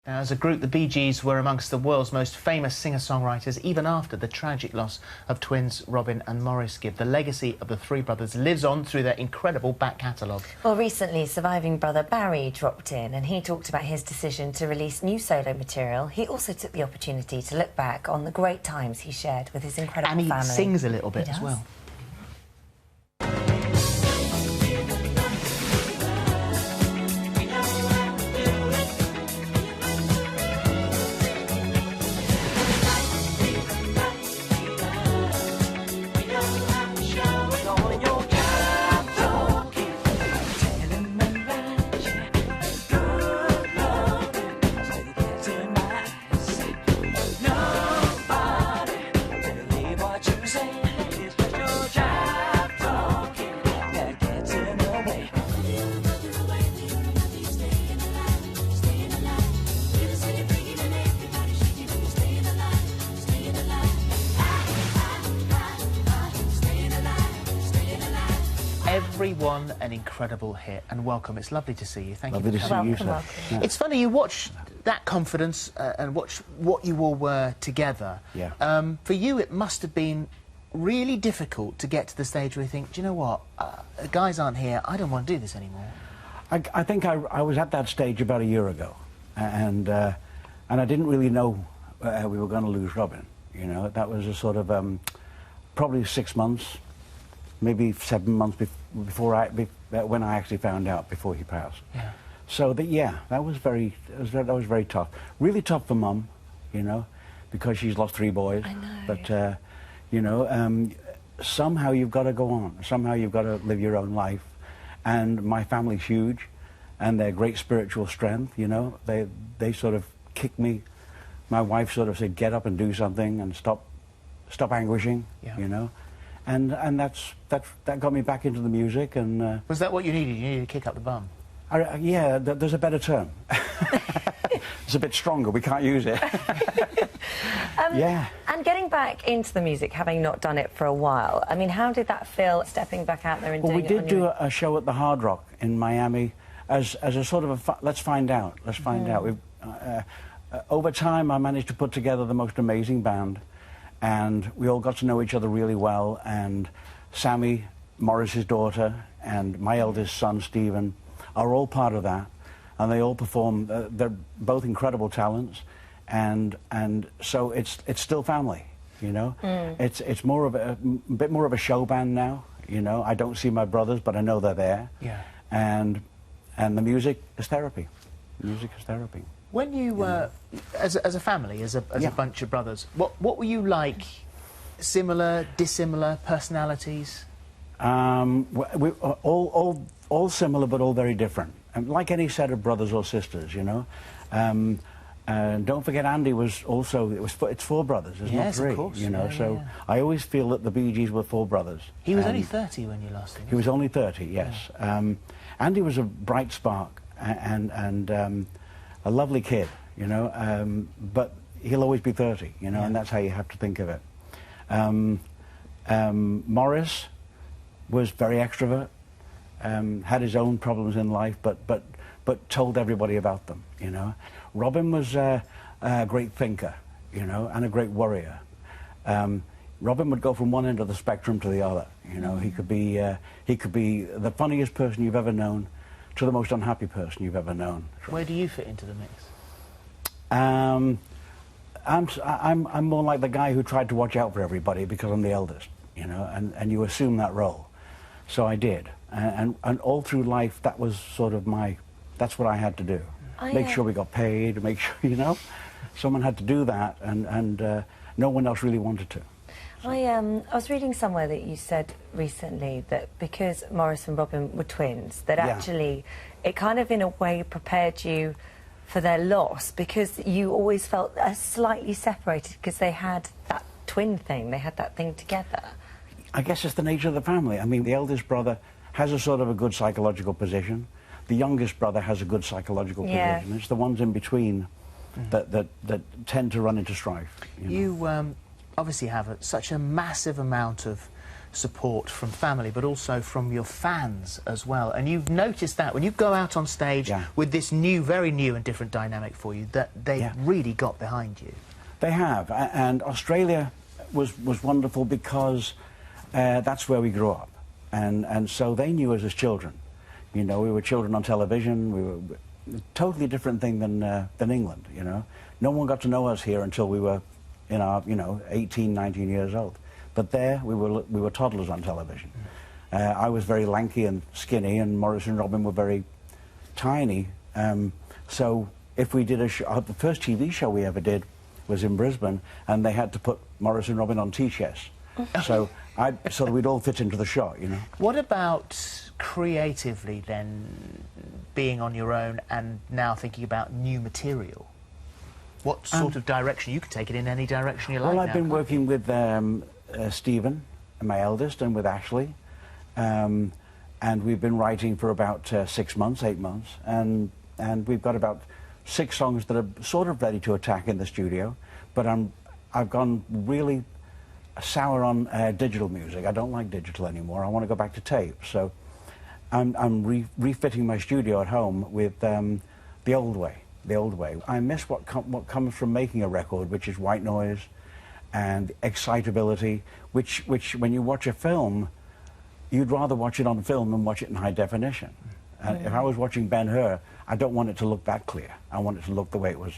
Now, as a group, the Bee Gees were amongst the world's most famous singer-songwriters even after the tragic loss of twins Robin and Maurice Gibb. The legacy of the three brothers lives on through their incredible back catalogue. Well, recently, surviving brother Barry dropped in and he talked about his decision to release new solo material. He also took the opportunity to look back on the great times he shared with his incredible family. And he sings a little bit as well. Everyone an incredible hit, and welcome. It's lovely to see you. Thank you. Lovely to see you, sir. Yeah. It's funny, you watch that confidence and watch what you all were together. Yeah. For you, it must have been really difficult to get to the stage where you think, do you know what, the guys aren't here, I don't want to do this anymore. I think I was at that stage about a year ago, and I didn't really know we were going to lose Robin. You know, that was a sort of probably 6 months, maybe 7 months before when I actually found out, before he passed. Yeah. So that was very tough. Really tough for Mum, you know, because she's lost 3 boys. I know. But you know, somehow you've got to go on. Somehow you've got to live your own life. And my family's huge, and they're great spiritual strength. You know, they sort of kicked me. My wife sort of said, "Get up and do something, and stop anguishing." Yeah. You know. And that got me back into the music. And was that what you needed? You needed to kick up the bum? Yeah, there's a better term. It's a bit stronger. We can't use it. Yeah. And getting back into the music, having not done it for a while, I mean, how did that feel, stepping back out there and doing it? Well, we did do a show at the Hard Rock in Miami as a sort of a let's find out. Let's find out. Over time, I managed to put together the most amazing band. And we all got to know each other really well, and Sammy, Maurice's daughter, and my eldest son, Stephen, are all part of that, and they all perform. They're both incredible talents, and so it's still family, you know. It's more of a bit more of a show band now, you know. I don't see my brothers, but I know they're there. Yeah. And the music is therapy. Music is therapy. When you, as a family, as a bunch of brothers, what were you like? Similar, dissimilar personalities? We all similar, but all very different. And like any set of brothers or sisters, you know. And don't forget, Andy was also. It's 4 brothers, it's not 3. Of course. You know, yeah, so yeah. I always feel that the Bee Gees were 4 brothers. He was only 30 when you lost him. He was only 30, yes. Yeah. Andy was a bright spark and a lovely kid, you know, but he'll always be 30, you know, yeah. and that's how you have to think of it. Maurice was very extrovert, had his own problems in life, but told everybody about them, you know. Robin was a great thinker, you know, and a great warrior. Robin would go from one end of the spectrum to the other, you know. He could be the funniest person you've ever known to the most unhappy person you've ever known. Where do you fit into the mix? I'm more like the guy who tried to watch out for everybody because I'm the eldest, you know, and you assume that role. So I did, and all through life that was sort of that's what I had to do. Make sure we got paid, make sure, you know, someone had to do that, and no one else really wanted to. I was reading somewhere that you said recently that because Maurice and Robin were twins, that actually it kind of in a way prepared you for their loss, because you always felt slightly separated because they had that twin thing, they had that thing together. I guess it's the nature of the family. I mean, the eldest brother has a sort of a good psychological position. The youngest brother has a good psychological position. It's the ones in between that tend to run into strife. You know? You obviously have such a massive amount of support from family, but also from your fans as well. And you've noticed that when you go out on stage with this new, very new and different dynamic for you, that they really got behind you. They have, and Australia was wonderful because that's where we grew up, and so they knew us as children. You know, we were children on television. We were a totally different thing than England. You know, no one got to know us here until we were in our 18, 19 years old. But there we were toddlers on television. I was very lanky and skinny, and Morris and Robin were very tiny. So if we did a show, the first TV show we ever did was in Brisbane, and they had to put Morris and Robin on T-shirts. so that we'd all fit into the shot, you know. What about creatively then, being on your own and now thinking about new material? What sort of direction? You could take it in any direction you like. Well, I've been working with Stephen, my eldest, and with Ashley, and we've been writing for about 6 months, 8 months, and we've got about 6 songs that are sort of ready to attack in the studio, but I've gone really sour on digital music. I don't like digital anymore. I want to go back to tape, so I'm refitting my studio at home with the old way. The old way. I miss what comes from making a record, which is white noise and excitability, which when you watch a film, you'd rather watch it on film than watch it in high definition. And if I was watching Ben-Hur, I don't want it to look that clear. I want it to look the way it was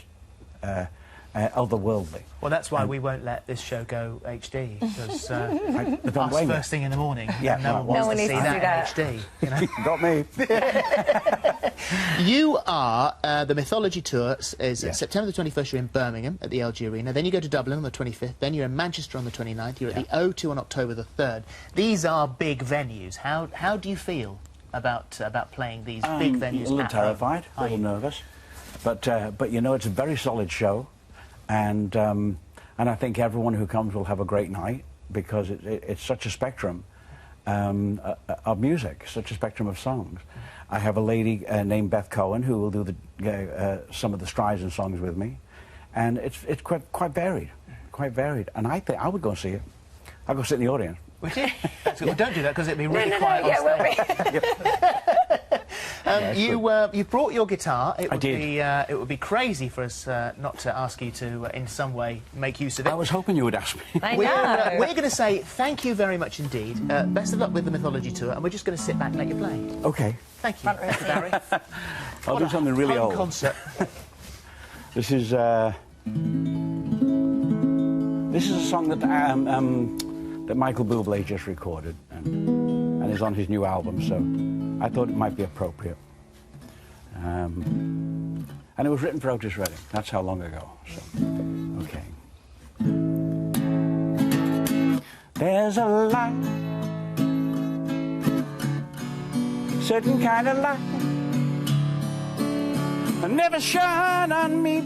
otherworldly. Well, that's why we won't let this show go HD, because first thing in the morning, no one wants to see that in HD. You know? Got me. You are, the Mythology Tour is September the 21st, you're in Birmingham at the LG Arena, then you go to Dublin on the 25th, then you're in Manchester on the 29th, you're at the O2 on October the 3rd. These are big venues. How do you feel about playing these big venues? A little terrified, a little nervous, but you know, it's a very solid show, and I think everyone who comes will have a great night, because it's such a spectrum of music, such a spectrum of songs. I have a lady named Beth Cohen who will do some of the Streisand songs with me, and it's quite varied, and I think I would go and see it. I'll go sit in the audience. Would you? Well, don't do that, because it'd be really quiet on stage. You brought your guitar. I did. It would be crazy for us not to ask you to, in some way, make use of it. I was hoping you would ask me. I know. We're going to say thank you very much indeed. Best of luck with the Mythology Tour, and we're just going to sit back and let you play. Okay. Thank you, Mr. Barry. I'll do something really old. Concert. This is a song that Michael Bublé just recorded and is on his new album, so I thought it might be appropriate. And it was written for Otis Redding. That's how long ago. So, okay. There's a light, certain kind of light, that never shone on me.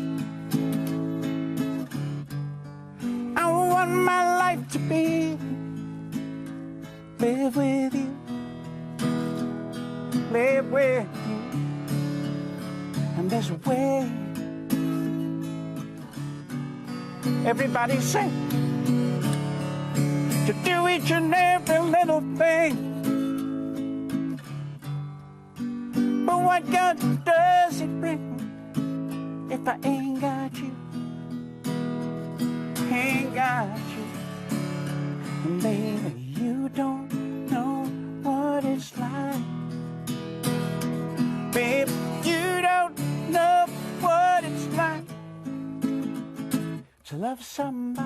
I want my life to be live with you, live with you. And there's a way everybody say to do each and every little thing. But what good does it bring if I ain't got you? Ain't got you. And baby, you don't know what it's like. Baby, you don't know what it's like to love somebody,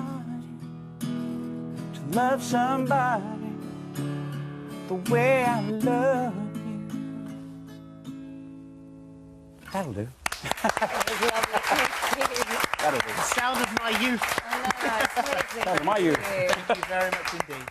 the way I love you. That'll do. That'll do. The sound of my youth. I know, it's amazing. Sound of my youth. Thank you very much indeed.